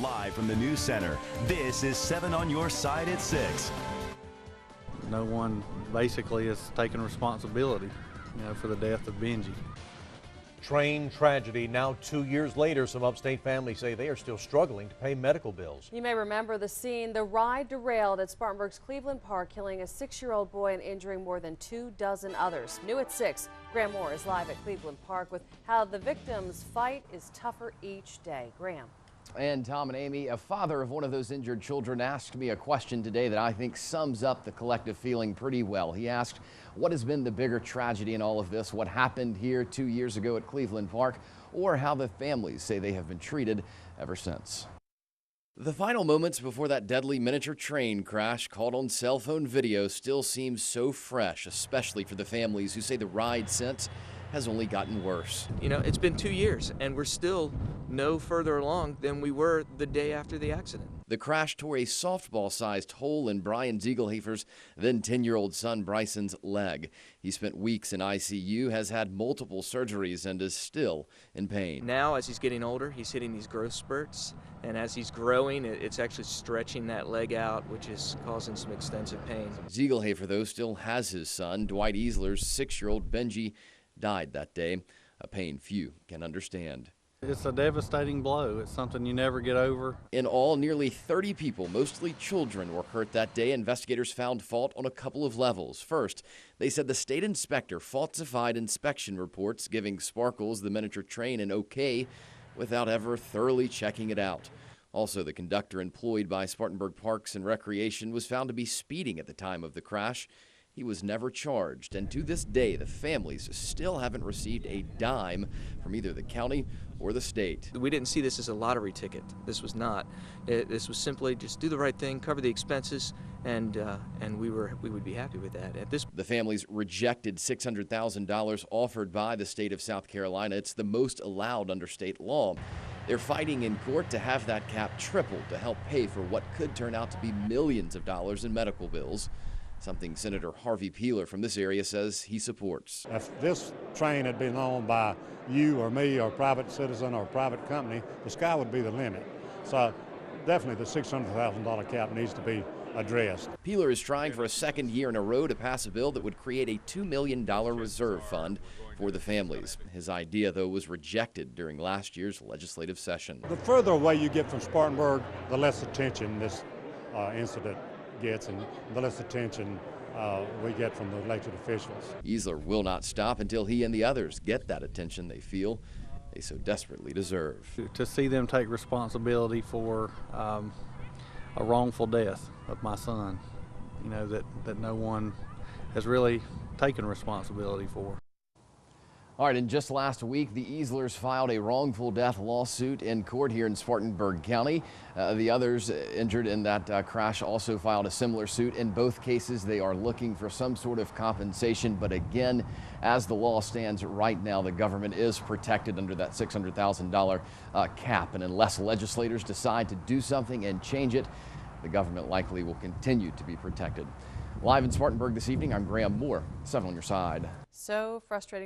live from the News Center. This is 7 on your side at 6. No one basically is taking responsibility, for the death of Benji. Train tragedy. Now 2 years later, some upstate families say they are still struggling to pay medical bills. You may remember the scene. The ride derailed at Spartanburg's Cleveland Park, killing a 6-year-old boy and injuring more than 24 others. New at 6, Graham Moore is live at Cleveland Park with how the victims' fight is tougher each day. Graham. And Tom and Amy, a father of one of those injured children, asked me a question today that I think sums up the collective feeling pretty well. He asked, what has been the bigger tragedy in all of this? What happened here 2 years ago at Cleveland Park, or how the families say they have been treated ever since? The final moments before that deadly miniature train crash caught on cell phone video still seems so fresh, especially for the families who say the ride since has only gotten worse. It's been 2 years and we're still no further along than we were the day after the accident. The crash tore a softball-sized hole in Brian Ziegelhafer's then 10-year-old son Bryson's leg. He spent weeks in ICU, has had multiple surgeries, and is still in pain. Now, as he's getting older, he's hitting these growth spurts, and as he's growing, it's actually stretching that leg out, which is causing some extensive pain. Ziegelhafer, though, still has his son. Dwight Easler's 6-year-old Benji died that day, a pain few can understand. It's a devastating blow. It's something you never get over. In all, nearly 30 people, mostly children, were hurt that day. Investigators found fault on a couple of levels. First, they said the state inspector falsified inspection reports, giving Sparkles, the miniature train, an okay without ever thoroughly checking it out. Also, the conductor employed by Spartanburg Parks and Recreation was found to be speeding at the time of the crash. He was never charged, and to this day, the families still haven't received a dime from either the county or the state. We didn't see this as a lottery ticket. This was not. This was simply just do the right thing, cover the expenses, and we would be happy with that. The families rejected $600,000 offered by the state of South Carolina. It's the most allowed under state law. They're fighting in court to have that cap tripled to help pay for what could turn out to be millions of dollars in medical bills. Something Senator Harvey Peeler from this area says he supports. If this train had been owned by you or me or a private citizen or a private company, the sky would be the limit. So definitely the $600,000 cap needs to be addressed. Peeler is trying for a second year in a row to pass a bill that would create a $2 million reserve fund for the families. His idea, though, was rejected during last year's legislative session. The further away you get from Spartanburg, the less attention this incident gets, and the less attention we get from the elected officials. Easler will not stop until he and the others get that attention they feel they so desperately deserve. To see them take responsibility for a wrongful death of my son, that no one has really taken responsibility for. All right, and just last week, the Easlers filed a wrongful death lawsuit in court here in Spartanburg County. The others injured in that crash also filed a similar suit. In both cases, they are looking for some sort of compensation. But again, as the law stands right now, the government is protected under that $600,000 cap. And unless legislators decide to do something and change it, the government likely will continue to be protected. Live in Spartanburg this evening, I'm Graham Moore, 7 on your side. So frustrating.